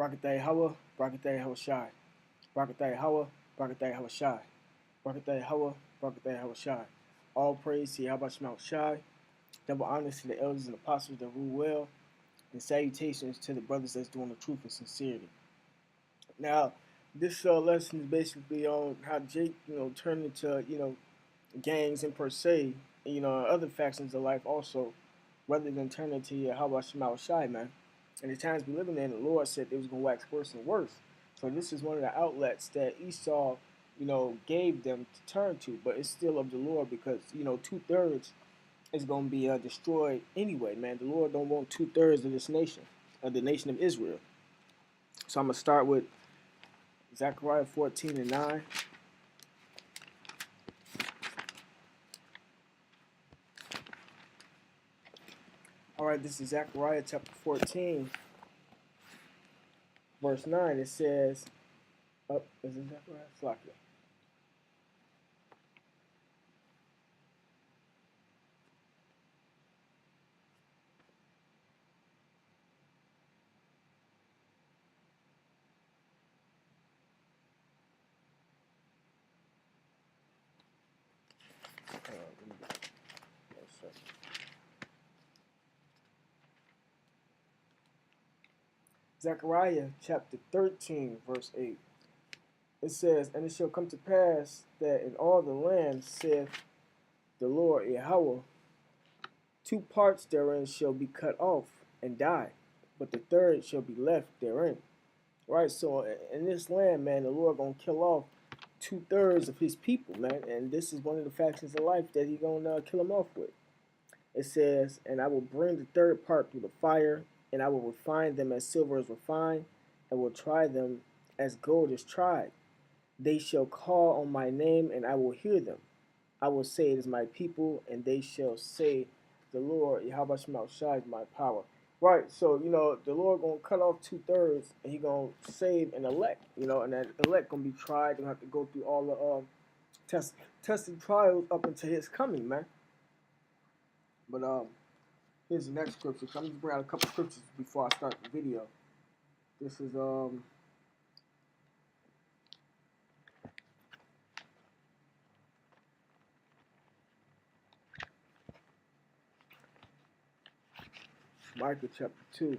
Barakatah Yahawah, Barakatah Yahawashi. Barakatah Yahawah, Barakatah Yahawashi. Barakatah Yahawah, Barakatah Yahawashi. All praise to Yahawashi. Double honors to the elders and apostles that rule well, and salutations to the brothers that's doing the truth and sincerity. Now, this lesson is basically on how Jake, turned into, gangs and per se, other factions of life also, rather than turn into Yahawashi, man. And the times we living in, the Lord said it was going to wax worse and worse. So this is one of the outlets that Esau, gave them to turn to, but it's still of the Lord because, 2/3 is going to be destroyed anyway, man. The Lord don't want 2/3 of this nation, of the nation of Israel. So I'm going to start with Zechariah 14:9. All right, this is Zechariah chapter 14, verse 9. It says, is it Zechariah? Slakia. Zechariah chapter 13, verse 8. It says, and it shall come to pass that in all the land, saith the Lord Yahawah, 2 parts therein shall be cut off and die, but the third shall be left therein. Right, so in this land, man, the Lord gonna kill off 2/3 of his people, man, and this is one of the factions of life that he gonna kill them off with. It says, and I will bring the third part through the fire, and I will refine them as silver is refined, and will try them as gold is tried. They shall call on my name, and I will hear them. I will say, it is my people, and they shall say, the Lord, Yahawashi is my power. Right, so, the Lord going to cut off 2/3, and he going to save an elect, and that elect going to be tried. They have to go through all the tested trials up until his coming, man. But here's the next scripture. So I'm just bring out a couple scriptures before I start the video. This is Micah chapter 2.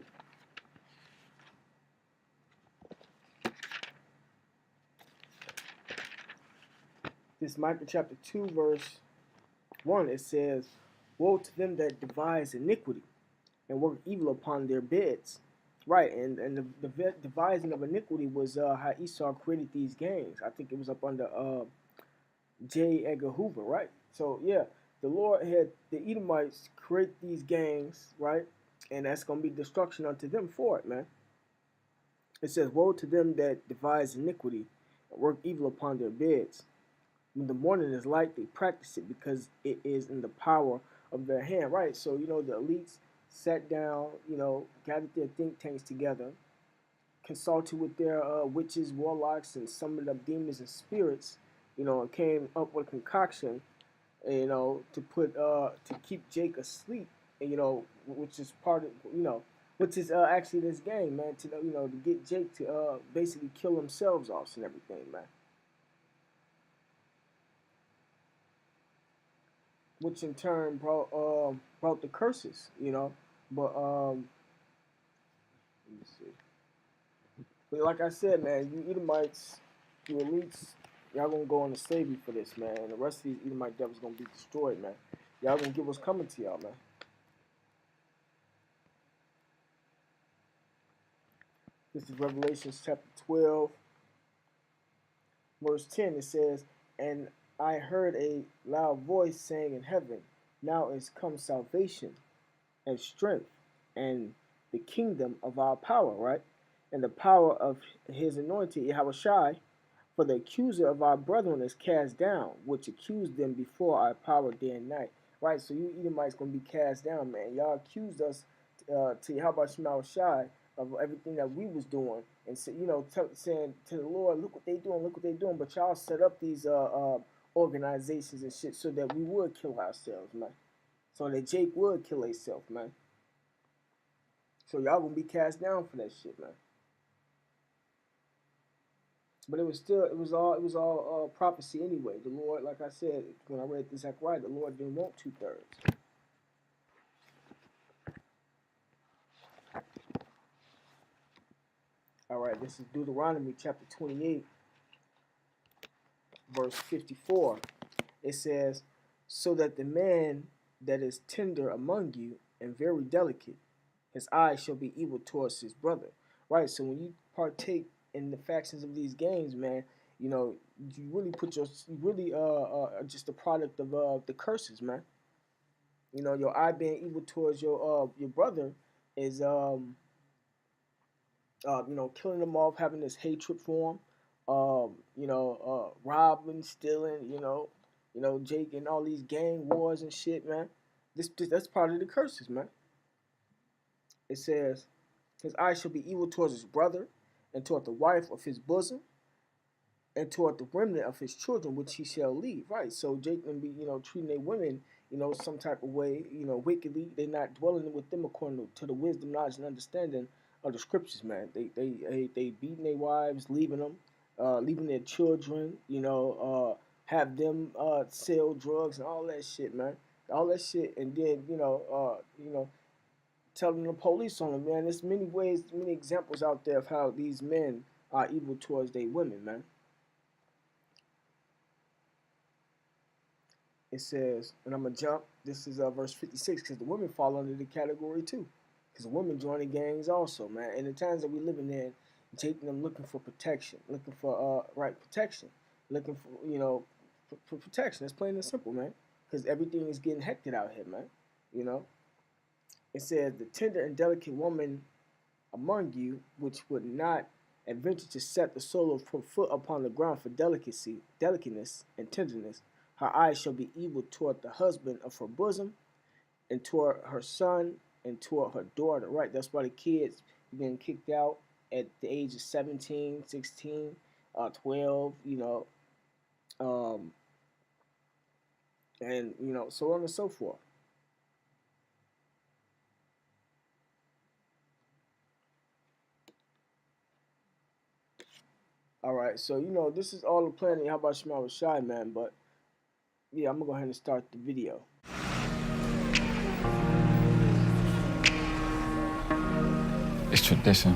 This Micah chapter 2, verse 1, it says, woe to them that devise iniquity and work evil upon their beds. Right, and the devising of iniquity was how Esau created these gangs. I think it was up under J. Edgar Hoover, right? So, yeah, the Lord had the Edomites create these gangs, right? And that's going to be destruction unto them for it, man. It says, woe to them that devise iniquity and work evil upon their beds. When the morning is light, they practice it because it is in the power of their hand, right? So, the elites sat down, gathered their think tanks together, consulted with their witches, warlocks, and summoned up demons and spirits, and came up with a concoction, to put to keep Jake asleep, which is part of, which is actually this game, man, to to get Jake to basically kill themselves off and everything, man. Which in turn brought the curses, But let me see. But like I said, man, you Edomites, you elites, y'all gonna go into slavery for this, man. And the rest of these Edomite devils gonna be destroyed, man. Y'all gonna get what's coming to y'all, man. This is Revelation chapter 12, verse 10. It says, and I heard a loud voice saying in heaven, now is come salvation and strength and the kingdom of our power, right? And the power of his anointed Yahawashi, for the accuser of our brethren is cast down, which accused them before our power day and night. Right, so you Edomites going to be cast down, man. Y'all accused us to Yahawashi of everything that we was doing. And, so, saying to the Lord, look what they doing, look what they doing. But y'all set up these organizations and shit so that we would kill ourselves, man. So that Jake would kill himself, man. So y'all gonna be cast down for that shit, man. But it was all prophecy anyway. The Lord, like I said, when I read the Zechariah, the Lord didn't want 2/3. All right, this is Deuteronomy chapter 28, verse 54. It says, so that the man that is tender among you and very delicate, his eye shall be evil towards his brother. Right, so when you partake in the factions of these games, man, you know, you really you really just a product of the curses, man. You know, your eye being evil towards your brother is you know, killing them off, having this hatred for him, you know, robbing, stealing, you know, Jake and all these gang wars and shit, man. That's part of the curses, man. It says, his eye shall be evil towards his brother, and toward the wife of his bosom, and toward the remnant of his children, which he shall leave. Right. So Jake and be, you know, treating their women, you know, some type of way, you know, wickedly. They're not dwelling with them according to the wisdom, knowledge, and understanding of the scriptures, man. They beating their wives, leaving them, leaving their children, you know, have them sell drugs and all that shit, man. All that shit, and then you know, telling the police on them, man. There's many ways, many examples out there of how these men are evil towards their women, man. It says, and I'm gonna jump. This is verse 56 because the women fall under the category too, because the women join the gangs also, man. And the times that we living in, taking them looking for protection, looking for right protection, looking for for protection. It's plain and simple, man. Because everything is getting hectic out here, man. You know. It says the tender and delicate woman among you, which would not adventure to set the sole of her foot upon the ground for delicacy, delicateness, and tenderness. Her eyes shall be evil toward the husband of her bosom, and toward her son, and toward her daughter. Right? That's why the kids getting kicked out at the age of 17, 16, 12, um, and, so on and so forth. All right, so this is all the planning. How about Yahawashi, man? But yeah, I'm gonna go ahead and start the video. It's tradition.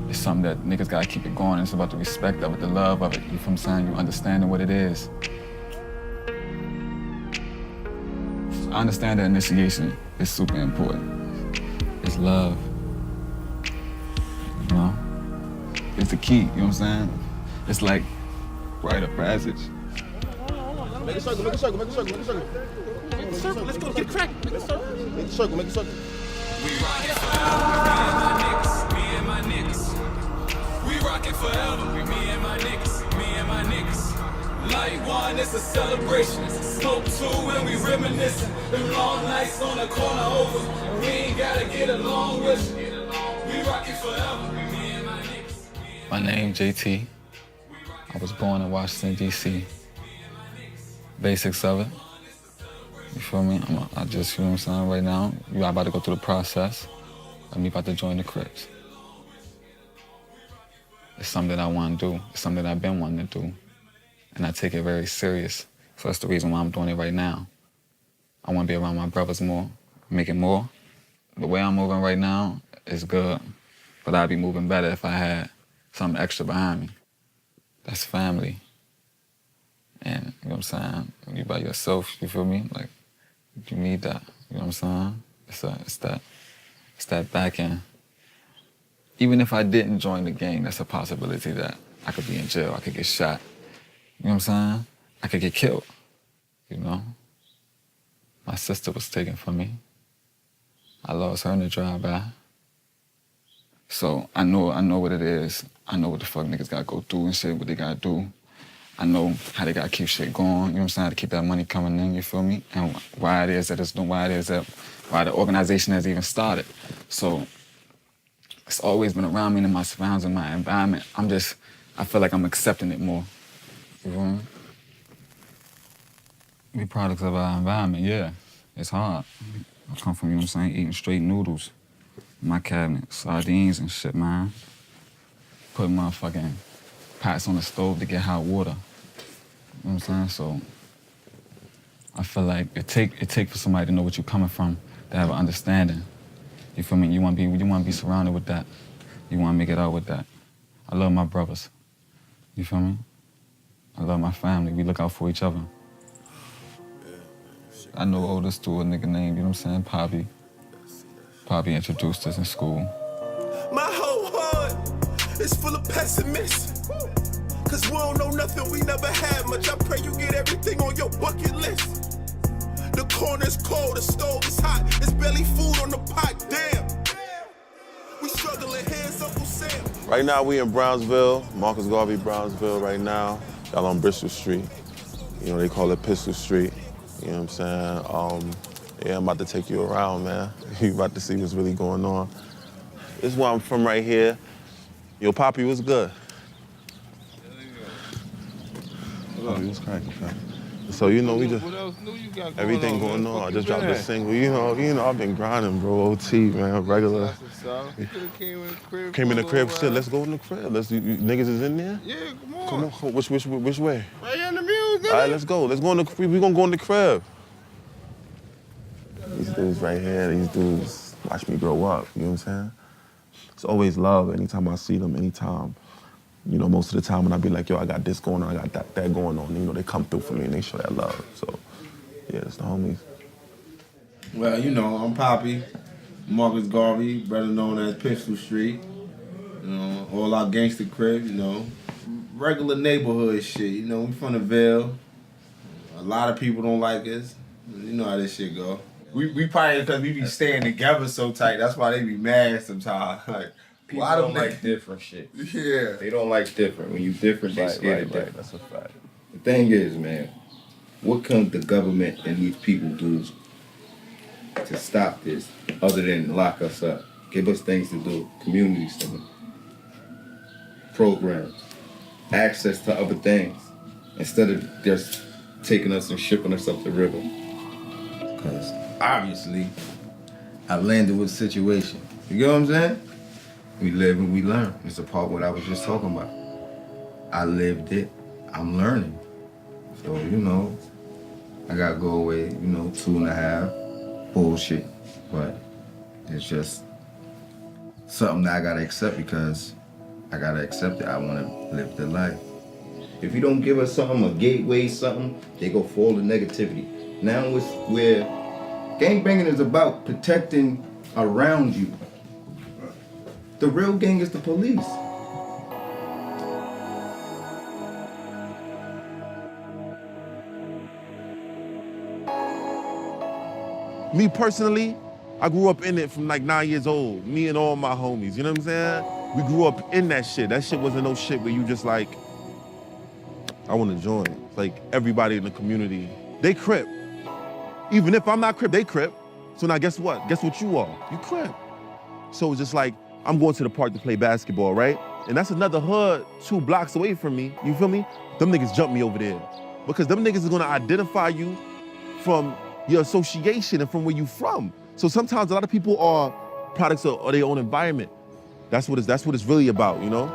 It's something that niggas gotta keep it going. It's about the respect of it, the love of it. You feel what I'm saying? You understanding what it is. I understand that initiation is super important. It's love. You know? It's the key, you know what I'm saying? It's like rite of passage. Make a circle, make a circle, make a circle, make a circle. Make a circle, let's go, get cracked. Make a circle. Make a circle, make a circle. We rockin' forever, me and my niggas. We rockin' forever, me and my niggas, me and my niggas. Light one, it's a celebration. Smoke two and we reminiscing. Them long nights on the corner over. We ain't gotta get along with you. We rockin' forever, me and my niggas. My name JT. I was born in Washington, D.C. Basics of it. You feel me? I just, you know what I'm saying, right now, you about to go through the process. I'm about to join the Crips. It's something that I want to do. It's something that I've been wanting to do. And I take it very serious. So that's the reason why I'm doing it right now. I want to be around my brothers more, making more. The way I'm moving right now is good, but I'd be moving better if I had something extra behind me. That's family. And, you know what I'm saying, when you by yourself, you feel me? Like, you need that, you know what I'm saying? It's that back end. Even if I didn't join the gang, that's a possibility that I could be in jail, I could get shot. You know what I'm saying? I could get killed, you know? My sister was taken from me. I lost her in the drive-by. So I know what it is. I know what the fuck niggas gotta go through and shit, what they gotta do. I know how they gotta keep shit going, you know what I'm saying, how to keep that money coming in, you feel me? And why it is that it's doing, why the organization has even started. So it's always been around me in my surroundings, in my environment. I feel like I'm accepting it more, you feel me? We products of our environment, yeah. It's hard. I come from, you know what I'm saying, eating straight noodles in my cabinet, sardines and shit, man. Put motherfucking pots on the stove to get hot water. You know what I'm saying? So I feel like it take for somebody to know what you're coming from, to have an understanding. You feel me? You want to be surrounded with that. You want to make it out with that. I love my brothers. You feel me? I love my family. We look out for each other. I know oldest to a nigga named, you know what I'm saying, Poppy. Poppy introduced us in school. My whole heart is full of pessimists. Cause we don't know nothing, we never had much. I pray you get everything on your bucket list. The corner's cold, the stove is hot. There's barely food on the pot, damn. We struggling, hands Uncle Sam. Right now we in Brownsville, Marcus Garvey, Brownsville right now. Y'all on Bristol Street. You know, they call it Pistol Street. You know what I'm saying? Yeah, I'm about to take you around, man. You about to see what's really going on. This is where I'm from right here. Yo, Poppy, what's good? Poppy, what's cracking, fam? So, you know, we just... What else new you got going everything on, going man? on. I just dropped a single. You know, I've been grinding, bro. OT, man, regular. You could've came in the crib. Came in the crib, shit, let's go in the crib. Niggas is in there? Yeah, come on. Come on, which way? Right here in the music. All right, let's go. Let's go in the crib. We gonna go in the crib. These dudes right here, these dudes watch me grow up, you know what I'm saying? It's always love anytime I see them, anytime. You know, most of the time when I be like, yo, I got this going on, I got that going on, you know, they come through for me and they show that love. So, yeah, it's the homies. Well, you know, I'm Poppy, Marcus Garvey, better known as Pistol Street. You know, all our gangster crib, you know. Regular neighborhood shit, you know, we from the Ville. A lot of people don't like us. You know how this shit go. We probably, because we be staying together so tight, that's why they be mad sometimes. Like, people don't like different shit. Yeah. They don't like different. When you different, they scared of different. That's a fact. The thing is, man, what can the government and these people do to stop this other than lock us up? Give us things to do, community stuff, programs, access to other things, instead of just taking us and shipping us up the river. Because obviously, I landed with a situation. You get what I'm saying? We live and we learn. It's a part of what I was just talking about. I lived it. I'm learning. So, you know, I got to go away, you know, 2.5. Bullshit. But it's just something that I got to accept because I got to accept it. I want to live the life. If you don't give us something, a gateway, something, they go for all the negativity. Now it's where gangbanging is about protecting around you. The real gang is the police. Me personally, I grew up in it from like 9 years old. Me and all my homies, you know what I'm saying? We grew up in that shit. That shit wasn't no shit where you just like, I want to join. Like everybody in the community, they Crip. Even if I'm not Crip, they Crip. So now guess what? Guess what you are? You Crip. So it's just like, I'm going to the park to play basketball, right? And that's another hood 2 blocks away from me, you feel me? Them niggas jump me over there. Because them niggas is gonna identify you from your association and from where you from. So sometimes a lot of people are products of their own environment. That's what it's really about, you know?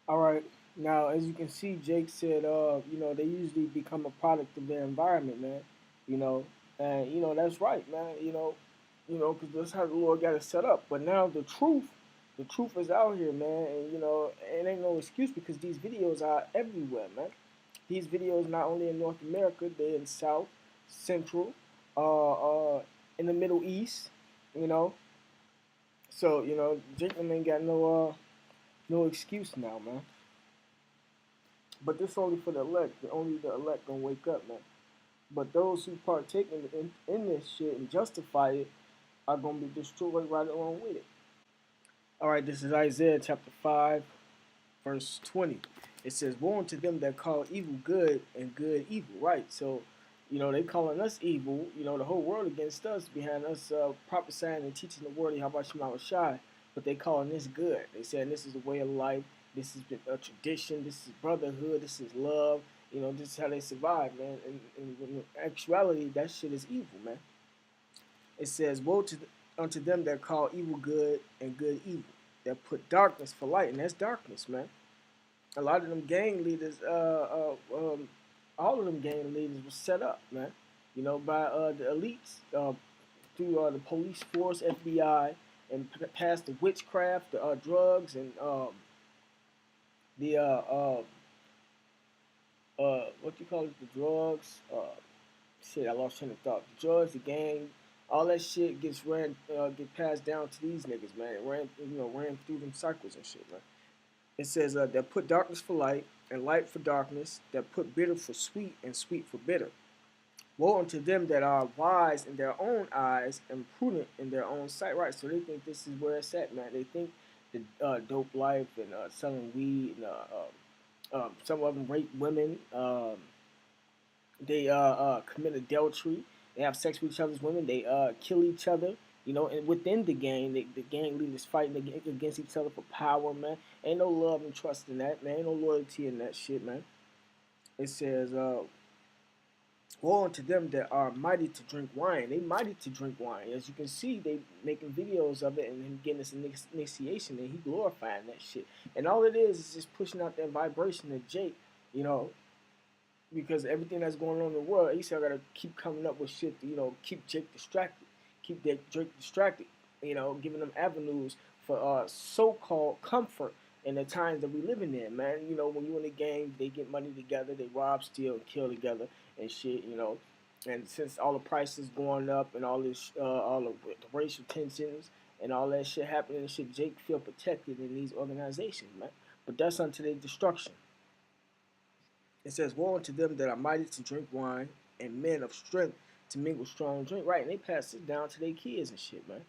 All right. Now, as you can see, Jake said, you know, they usually become a product of their environment, man. You know, and you know that's right, man. You know, because that's how the Lord got it set up. But now the truth is out here, man. And you know, it ain't no excuse because these videos are everywhere, man. These videos not only in North America, they're in South, Central, in the Middle East. You know, so you know, Jake ain't got no excuse now, man. But this only for the elect. Only the elect gonna wake up, man. But those who partake in this shit and justify it are gonna be destroyed right along with it. All right, this is Isaiah chapter 5, verse 20. It says, "Woe unto them that call evil good and good evil." Right. So, you know, they calling us evil. You know, the whole world against us, behind us prophesying and teaching the word of Yahawashi. But they calling this good. They saying this is the way of life. This is a tradition. This is brotherhood. This is love. You know, this is how they survive, man. And in actuality, that shit is evil, man. It says, woe unto them that call evil good and good evil, that put darkness for light, and that's darkness, man. A lot of them gang leaders, all of them gang leaders were set up, man. You know, by the elites, through the police force, FBI, and past the witchcraft, the drugs, and the what you call it, the drugs. Shit, I lost train of thought. The drugs, the gang, all that shit get passed down to these niggas, man. It ran through them cycles and shit, man. It says that put darkness for light and light for darkness, that put bitter for sweet and sweet for bitter. Woe unto them that are wise in their own eyes and prudent in their own sight. Right, so they think this is where it's at, man. They think the dope life and selling weed and some of them rape women. They commit adultery. They have sex with each other's women. They kill each other. You know, and within the gang, the gang leaders fighting against each other for power, man. Ain't no love and trust in that, man. Ain't no loyalty in that shit, man. It says, woe unto them that are mighty to drink wine. They mighty to drink wine. As you can see, they making videos of it and him getting this initiation, and he glorifying that shit. And all it is just pushing out that vibration of Jake, you know, because everything that's going on in the world, Esau got to keep coming up with shit to, you know, keep Jake distracted. Keep Drake distracted, you know, giving them avenues for so-called comfort in the times that we living in, man. You know, when you in a gang, they get money together, they rob, steal, and kill together and shit, you know. And since all the prices going up and all this, all of the racial tensions and all that shit happening and shit, Jake feel protected in these organizations, man. But that's unto their destruction. It says, woe unto them that are mighty to drink wine and men of strength to mingle strong drink, right? And they pass it down to their kids and shit, man.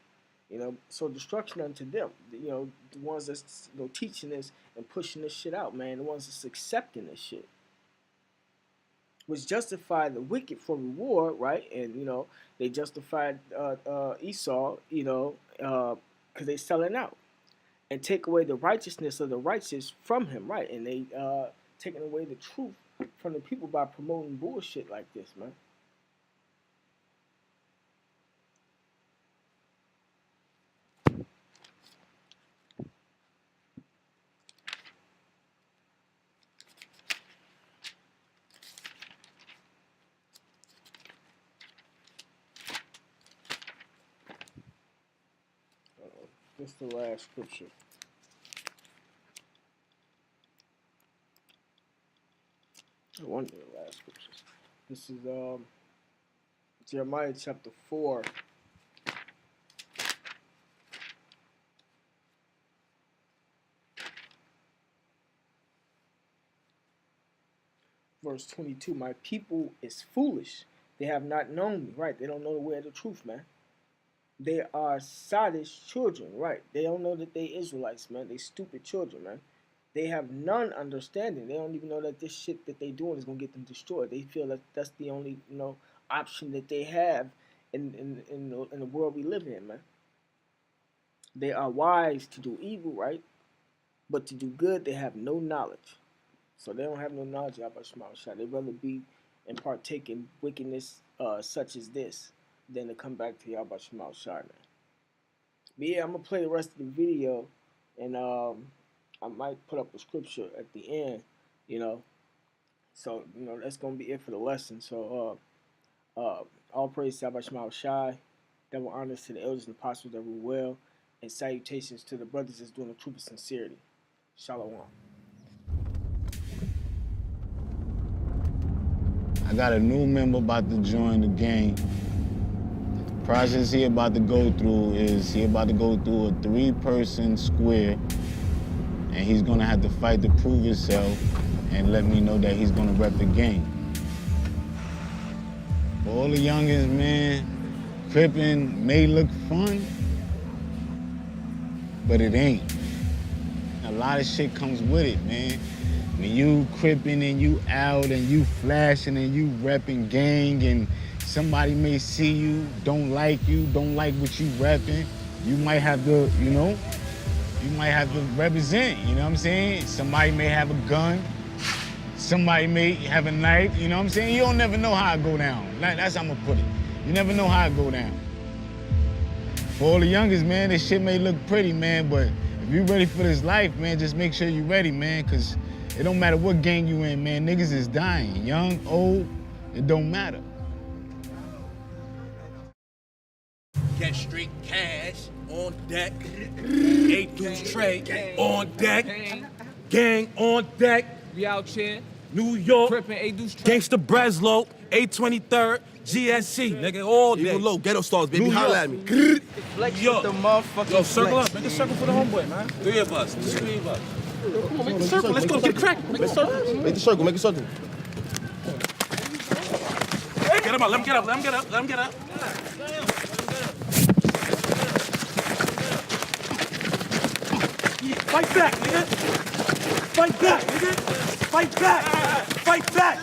You know, so destruction unto them. You know, the ones that's, you know, teaching this and pushing this shit out, man. The ones that's accepting this shit, which justify the wicked for reward, right? And you know, they justified Esau, you know, because they selling out and take away the righteousness of the righteous from him, right? And they taking away the truth from the people by promoting bullshit like this, man. This is the last scripture. One of the last scriptures. This is Jeremiah chapter 4. Verse 22. My people is foolish. They have not known me. Right. They don't know the way of the truth, man. They are sottish children, right? They don't know that they Israelites, man. They stupid children, man. They have none understanding. They don't even know that this shit that they doing is gonna get them destroyed. They feel that that's the only, you know, option that they have in the world we live in, man. They are wise to do evil, right? But to do good, they have no knowledge. So they don't have no knowledge about Yahawashi. They'd rather be and partake in wickedness such as this than to come back to Yahawashi, man. But yeah, I'm gonna play the rest of the video, and I might put up a scripture at the end, you know. So you know that's gonna be it for the lesson. So all praise to Yahawashi, double honors to the elders and apostles that rule well, and salutations to the brothers that's doing the truth of sincerity. Shalom. I got a new member about to join the gang. Process he about to go through is he about to go through a 3-person square, and he's gonna have to fight to prove himself and let me know that he's gonna rep the gang. For all the youngins, man, crippin' may look fun, but it ain't. A lot of shit comes with it, man. When you crippin' and you out and you flashing and you repping gang and somebody may see you, don't like what you repping, you might have to, you know, you might have to represent, you know what I'm saying? Somebody may have a gun, somebody may have a knife, you know what I'm saying? You don't never know how it go down. That's how I'm gonna put it. You never know how it go down. For all the youngest, man, this shit may look pretty, man, but if you ready for this life, man, just make sure you ready, man, because it don't matter what gang you in, man. Niggas is dying, young, old, it don't matter. Get street cash on deck. 8 deuce tray on deck. Gang on deck. We out here. New York. Crippin' 8 deuce tray. Gangsta Breslow. 823rd. GSC. Nigga, all day. Even low, ghetto stars, baby. New Holla York. at me. Flex Yo. with the motherfucking Yo, circle flex. up. Make a circle for the homeboy, man. 3 of us. There's 3 of us. Come on, make the circle. Let's go. Get a crack. Make a circle. Make the circle, make a circle. Get him up. Let him get up. Let him get up. Let him get up. Fight back, nigga. Fight back, nigga. Fight back. Fight back.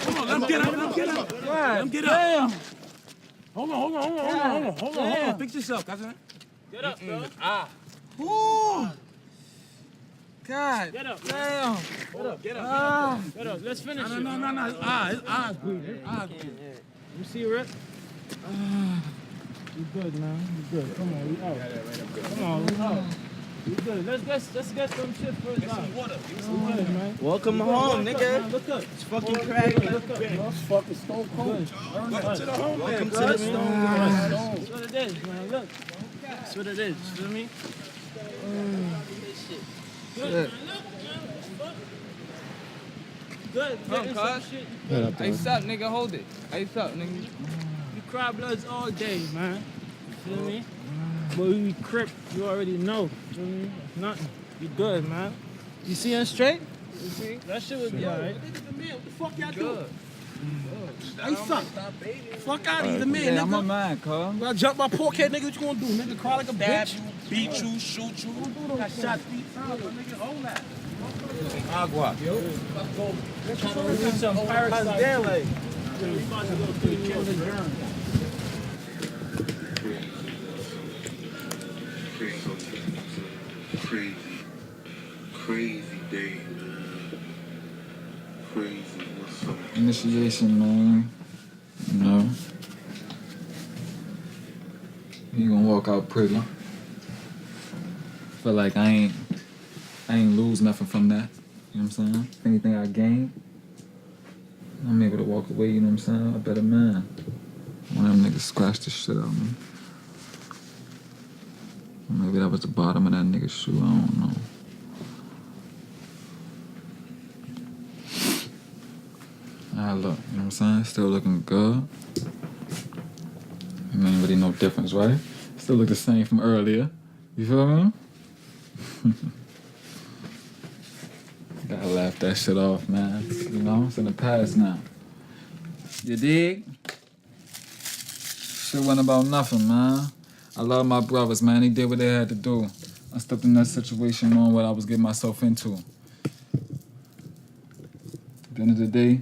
Come on, let him get up. Let him get up. Let him get up. Damn. Hold on. Fix yourself, cousin. Get up, bro. Ooh. God. Get up. Damn. Get up. Get up. Let's finish it. No. His eyes bleeding. You see, Rick? You good, man. You good. Come on, we out. Come on, we out. You good. Let's get some shit first. Get some water. Good, man. Welcome home, nigga. Look up. It's fucking cracking. Look up, bro. Fucking stone cold. Welcome to the home, Welcome man. to the stone. That's what it is, man. Look. That's what it is. You feel me? Good. Good. Come on, Some cuz. shit. Ice up, nigga. Hold it. Ice up, nigga. We cry bloods all day, man. You feel me? But we crip, you already know. You feel me? It's nothing. You good, man. You see him straight? You see? That shit would be alright. What the fuck y'all Good. Ice up. Fuck out of here, the man, Yeah, I'm a nigga. man, cuz. I jump my poor head, nigga. What you gonna do, nigga? Cry like a bitch? Beat you, shoot you. Got shot 3 times, nigga. Hold that. Agua. Need some parasite. We about to go through the kill the germ. Crazy day, man. Crazy. What's up? Initiation, man. You know. You gonna walk out pretty. Feel like I ain't lose nothing from that. You know what I'm saying? If anything I gain, I'm able to walk away, you know what I'm saying? A better man. One of them niggas scratched the shit out of me. Maybe that was the bottom of that nigga's shoe, I don't know. Ah, look, you know what I'm saying? Still looking good. Ain't really no difference, right? Still look the same from earlier. You feel me? Gotta laugh that shit off, man. You know, it's in the past now. You dig? Shit wasn't about nothing, man. I love my brothers, man. They did what they had to do. I stepped in that situation knowing what I was getting myself into. At the end of the day,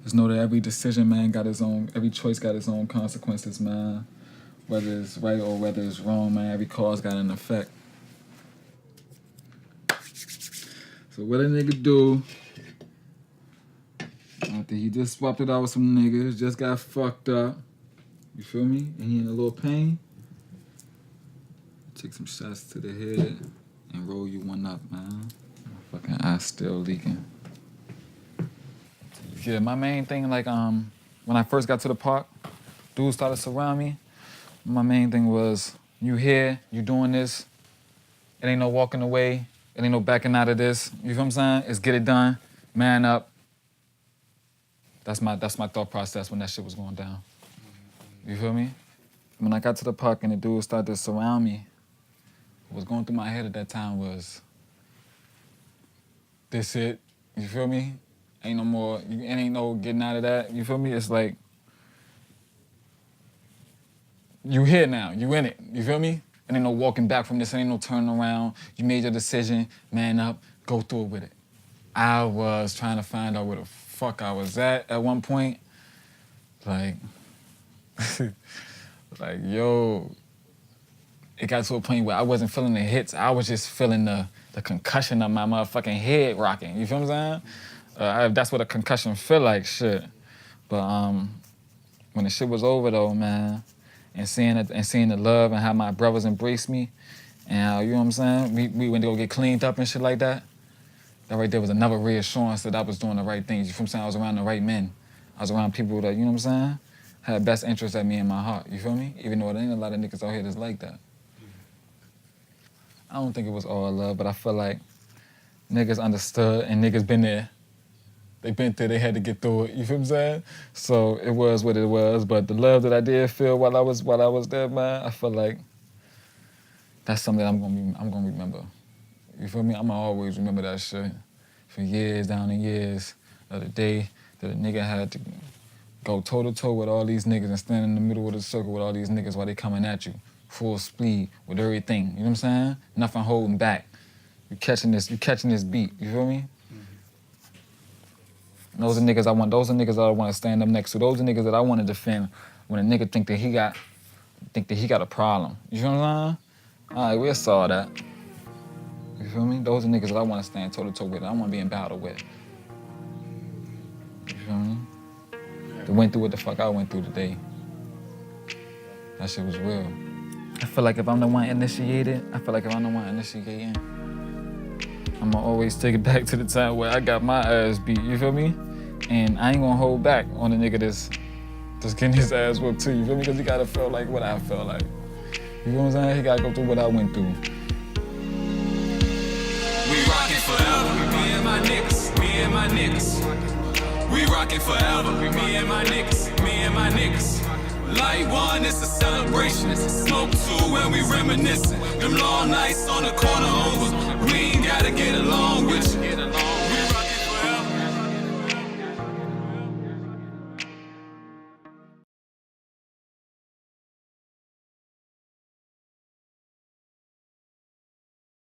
just know that every decision, man, got its own, every choice got its own consequences, man. Whether it's right or whether it's wrong, man, every cause got an effect. So what a nigga do after he just swapped it out with some niggas, just got fucked up, you feel me? And he in a little pain, take some shots to the head and roll you one up, man. My fucking eyes still leaking. Yeah, my main thing, like, when I first got to the park, dudes started surrounding me. My main thing was, you here, you doing this, it ain't no walking away, it ain't no backing out of this. You feel what I'm saying? It's get it done, man up. That's my thought process when that shit was going down. You feel me? When I got to the park and the dudes started to surround me, what was going through my head at that time was, this it, you feel me? Ain't no more, it ain't no getting out of that, you feel me? It's like, you here now, you in it, you feel me? It ain't no walking back from this, it ain't no turning around. You made your decision, man up, go through it with it. I was trying to find out where the fuck I was at one point. Like, like, yo, it got to a point where I wasn't feeling the hits, I was just feeling the the concussion of my motherfucking head rocking. You feel what I'm saying? That's what a concussion feel like, shit. But when the shit was over though, man, and seeing the love and how my brothers embraced me, and you know what I'm saying? We went to go get cleaned up and shit like that. That right there was another reassurance that I was doing the right things. You feel what I'm saying? I was around the right men. I was around people that, you know what I'm saying, had best interest at me in my heart. You feel me? Even though there ain't a lot of niggas out here that's like that. I don't think it was all love, but I feel like niggas understood and niggas been there. They been there, they had to get through it, you feel what I'm saying? So it was what it was, but the love that I did feel while I was there, man, I feel like that's something that I'm gonna remember. You feel me? I'm gonna always remember that shit for years down the years of the day that a nigga had to go toe-to-toe with all these niggas and stand in the middle of the circle with all these niggas while they coming at you. Full speed with everything, you know what I'm saying? Nothing holding back. You catching this beat, you feel me? And those are niggas that I want to stand up next to. Those are niggas that I want to defend when a nigga think that he got a problem. You feel what I'm saying? All right, we saw that. You feel me? Those are niggas that I want to stand toe-to-toe with. I want to be in battle with. You feel me? They went through what the fuck I went through today. That shit was real. I feel like if I'm the one initiating, I'ma always take it back to the time where I got my ass beat, you feel me? And I ain't gonna hold back on the nigga that's getting his ass whooped too, you feel me? Because he gotta feel like what I felt like. You know what I'm saying? He gotta go through what I went through. We rockin' forever, me and my niggas, me and my niggas. We rockin' forever, me and my niggas, me and my niggas. Light one, it's a celebration. Smoke two when we reminiscing. Them long nights on the corner over. We ain't gotta get along.